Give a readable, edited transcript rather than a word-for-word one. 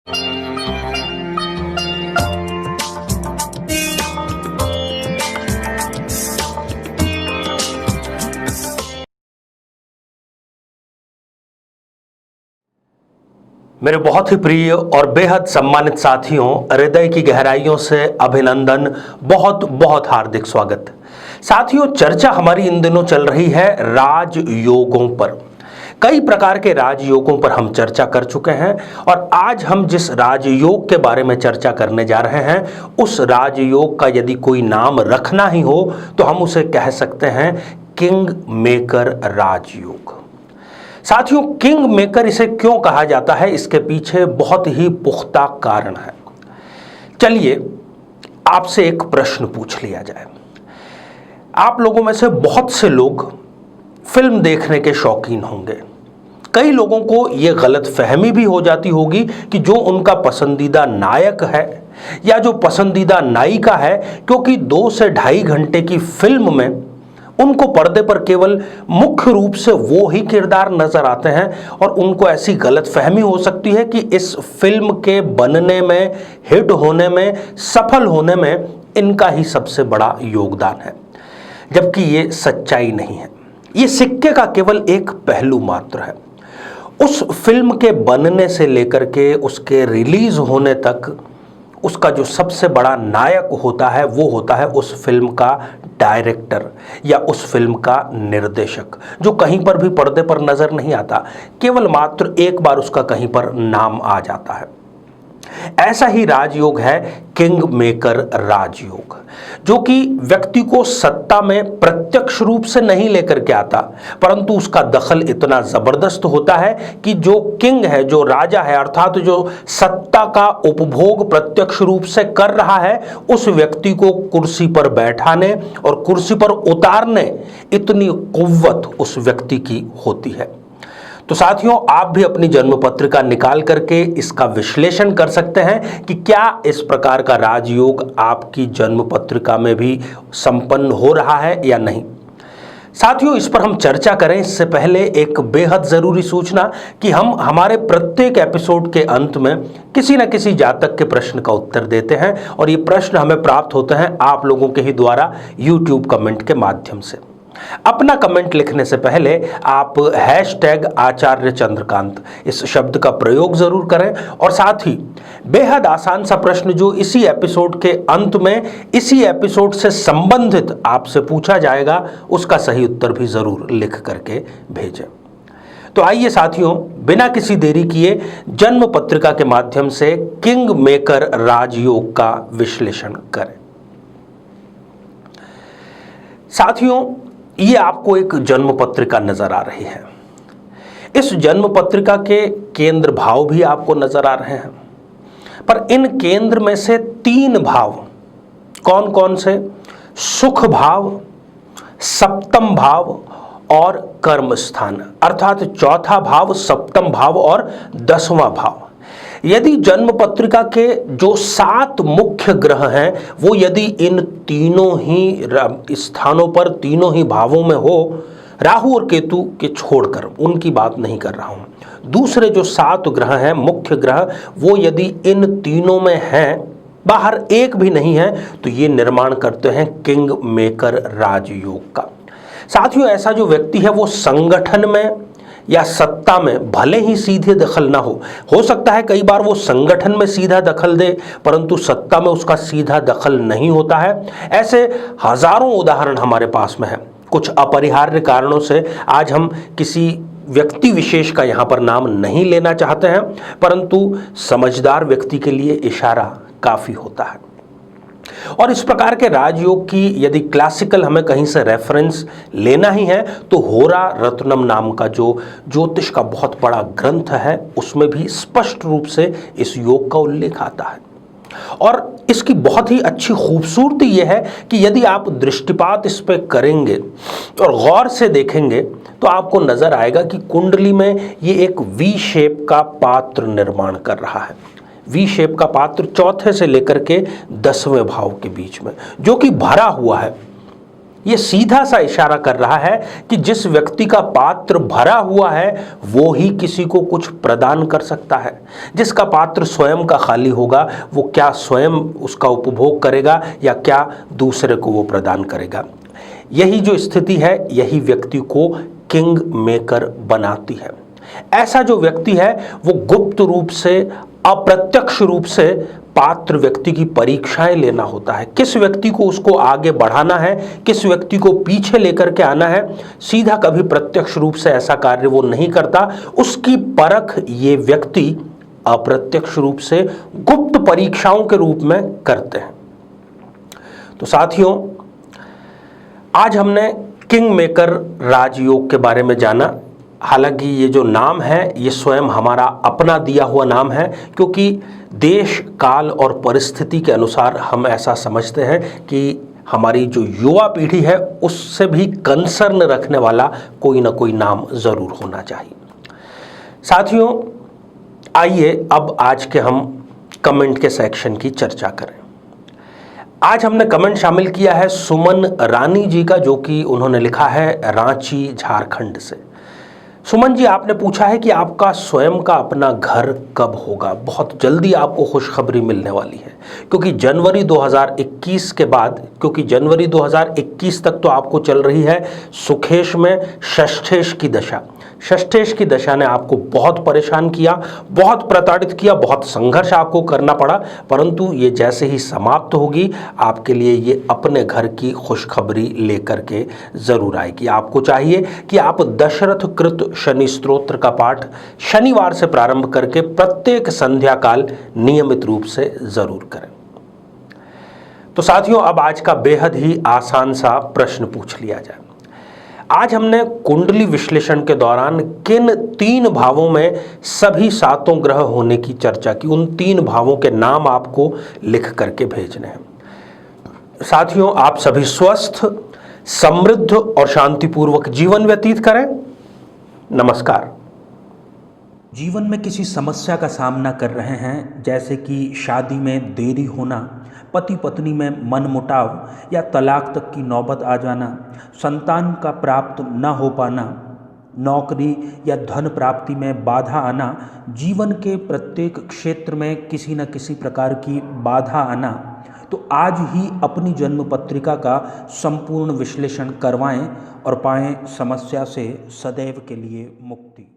मेरे बहुत ही प्रिय और बेहद सम्मानित साथियों, हृदय की गहराइयों से अभिनंदन, बहुत बहुत हार्दिक स्वागत। साथियों, चर्चा हमारी इन दिनों चल रही है राजयोगों पर। कई प्रकार के राजयोगों पर हम चर्चा कर चुके हैं और आज हम जिस राजयोग के बारे में चर्चा करने जा रहे हैं, उस राजयोग का यदि कोई नाम रखना ही हो तो हम उसे कह सकते हैं किंग मेकर राजयोग। साथियों, किंग मेकर इसे क्यों कहा जाता है, इसके पीछे बहुत ही पुख्ता कारण है। चलिए आपसे एक प्रश्न पूछ लिया जाए। आप लोगों में से बहुत से लोग फिल्म देखने के शौकीन होंगे। कई लोगों को यह गलत फहमी भी हो जाती होगी कि जो उनका पसंदीदा नायक है या जो पसंदीदा नायिका है, क्योंकि 2 से ढाई घंटे की फिल्म में उनको पर्दे पर केवल मुख्य रूप से वो ही किरदार नजर आते हैं और उनको ऐसी गलतफहमी हो सकती है कि इस फिल्म के बनने में, हिट होने में, सफल होने में इनका ही सबसे बड़ा योगदान है, जबकि ये सच्चाई नहीं है। ये सिक्के का केवल एक पहलू मात्र है। उस फिल्म के बनने से लेकर के उसके रिलीज होने तक उसका जो सबसे बड़ा नायक होता है वो होता है उस फिल्म का डायरेक्टर या उस फिल्म का निर्देशक, जो कहीं पर भी पर्दे पर नजर नहीं आता, केवल मात्र एक बार उसका कहीं पर नाम आ जाता है। ऐसा ही राजयोग है किंग मेकर राजयोग, जो कि व्यक्ति को सत्ता में प्रत्यक्ष रूप से नहीं लेकर के आता, परंतु उसका दखल इतना जबरदस्त होता है कि जो किंग है, जो राजा है, अर्थात जो सत्ता का उपभोग प्रत्यक्ष रूप से कर रहा है, उस व्यक्ति को कुर्सी पर बैठाने और कुर्सी पर उतारने इतनी कुव्वत उस व्यक्ति की होती है। तो साथियों, आप भी अपनी जन्म पत्रिका निकाल करके इसका विश्लेषण कर सकते हैं कि क्या इस प्रकार का राजयोग आपकी जन्म पत्रिका में भी संपन्न हो रहा है या नहीं। साथियों, इस पर हम चर्चा करें इससे पहले एक बेहद जरूरी सूचना कि हम हमारे प्रत्येक एपिसोड के अंत में किसी न किसी जातक के प्रश्न का उत्तर देते हैं और ये प्रश्न हमें प्राप्त होते हैं आप लोगों के ही द्वारा YouTube कमेंट के माध्यम से। अपना कमेंट लिखने से पहले आप #आचार्य चंद्रकांत इस शब्द का प्रयोग जरूर करें और साथ ही बेहद आसान सा प्रश्न जो इसी एपिसोड के अंत में इसी एपिसोड से संबंधित आपसे पूछा जाएगा, उसका सही उत्तर भी जरूर लिख करके भेजें। तो आइए साथियों, बिना किसी देरी किए जन्म पत्रिका के माध्यम से किंग मेकर राजयोग का विश्लेषण करें। साथियों, ये आपको एक जन्म पत्रिका नजर आ रही है। इस जन्म पत्रिका के केंद्र भाव भी आपको नजर आ रहे हैं, पर इन केंद्र में से 3 भाव कौन कौन से? सुख भाव, सप्तम भाव और कर्म स्थान, अर्थात चौथा भाव, सप्तम भाव और 10वां भाव। यदि जन्म पत्रिका के जो 7 मुख्य ग्रह हैं वो यदि इन तीनों ही स्थानों पर, तीनों ही भावों में हो, राहु और केतु के छोड़कर, उनकी बात नहीं कर रहा हूं, दूसरे जो 7 ग्रह हैं, मुख्य ग्रह, वो यदि इन तीनों में हैं, बाहर एक भी नहीं है, तो ये निर्माण करते हैं किंग मेकर राजयोग का। साथियों, ऐसा जो व्यक्ति है वो संगठन में या सत्ता में भले ही सीधे दखल ना हो सकता है कई बार वो संगठन में सीधा दखल दे, परंतु सत्ता में उसका सीधा दखल नहीं होता है। ऐसे हजारों उदाहरण हमारे पास में है। कुछ अपरिहार्य कारणों से आज हम किसी व्यक्ति विशेष का यहाँ पर नाम नहीं लेना चाहते हैं, परंतु समझदार व्यक्ति के लिए इशारा काफी होता है। और इस प्रकार के राजयोग की यदि क्लासिकल हमें कहीं से रेफरेंस लेना ही है तो होरा रत्नम नाम का जो ज्योतिष का बहुत बड़ा ग्रंथ है, उसमें भी स्पष्ट रूप से इस योग का उल्लेख आता है। और इसकी बहुत ही अच्छी खूबसूरती यह है कि यदि आप दृष्टिपात इस पे करेंगे और गौर से देखेंगे तो आपको नजर आएगा कि कुंडली में ये एक वी शेप का पात्र निर्माण कर रहा है। वी शेप का पात्र चौथे से लेकर के 10वें भाव के बीच में, जो कि भरा हुआ है। ये सीधा सा इशारा कर रहा है कि जिस व्यक्ति का पात्र भरा हुआ है वो ही किसी को कुछ प्रदान कर सकता है। जिसका पात्र स्वयं का खाली होगा वो क्या स्वयं उसका उपभोग करेगा या क्या दूसरे को वो प्रदान करेगा। यही जो स्थिति है यही व्यक्ति को किंग मेकर बनाती है। ऐसा जो व्यक्ति है वो गुप्त रूप से, अप्रत्यक्ष रूप से पात्र व्यक्ति की परीक्षाएं लेना होता है। किस व्यक्ति को उसको आगे बढ़ाना है, किस व्यक्ति को पीछे लेकर के आना है, सीधा कभी प्रत्यक्ष रूप से ऐसा कार्य वो नहीं करता। उसकी परख ये व्यक्ति अप्रत्यक्ष रूप से गुप्त परीक्षाओं के रूप में करते हैं। तो साथियों, आज हमने किंग मेकर राजयोग के बारे में जाना। हालांकि ये जो नाम है ये स्वयं हमारा अपना दिया हुआ नाम है, क्योंकि देश, काल और परिस्थिति के अनुसार हम ऐसा समझते हैं कि हमारी जो युवा पीढ़ी है उससे भी कंसर्न रखने वाला कोई ना कोई नाम ज़रूर होना चाहिए। साथियों, आइए अब आज के हम कमेंट के सेक्शन की चर्चा करें। आज हमने कमेंट शामिल किया है सुमन रानी जी का, जो कि उन्होंने लिखा है रांची, झारखंड से। सुमन जी, आपने पूछा है कि आपका स्वयं का अपना घर कब होगा। बहुत जल्दी आपको खुशखबरी मिलने वाली है, क्योंकि जनवरी 2021 के बाद, क्योंकि जनवरी 2021 तक तो आपको चल रही है सुखेश में षष्ठेश की दशा। षष्ठेश की दशा ने आपको बहुत परेशान किया, बहुत प्रताड़ित किया, बहुत संघर्ष आपको करना पड़ा, परंतु ये जैसे ही समाप्त होगी आपके लिए ये अपने घर की खुशखबरी लेकर के जरूर आएगी। आपको चाहिए कि आप दशरथ कृत शनि स्तोत्र का पाठ शनिवार से प्रारंभ करके प्रत्येक संध्या काल नियमित रूप से जरूर करें। तो साथियों, अब आज का बेहद ही आसान सा प्रश्न पूछ लिया जाए। आज हमने कुंडली विश्लेषण के दौरान किन 3 भावों में सभी 7 ग्रह होने की चर्चा की। उन 3 भावों के नाम आपको लिख करके भेजने हैं। साथियों, आप सभी स्वस्थ, समृद्ध और शांतिपूर्वक जीवन व्यतीत करें। नमस्कार। जीवन में किसी समस्या का सामना कर रहे हैं, जैसे कि शादी में देरी होना, पति पत्नी में मनमुटाव या तलाक तक की नौबत आ जाना, संतान का प्राप्त न हो पाना, नौकरी या धन प्राप्ति में बाधा आना, जीवन के प्रत्येक क्षेत्र में किसी न किसी प्रकार की बाधा आना, तो आज ही अपनी जन्म पत्रिका का संपूर्ण विश्लेषण करवाएं और पाएं समस्या से सदैव के लिए मुक्ति।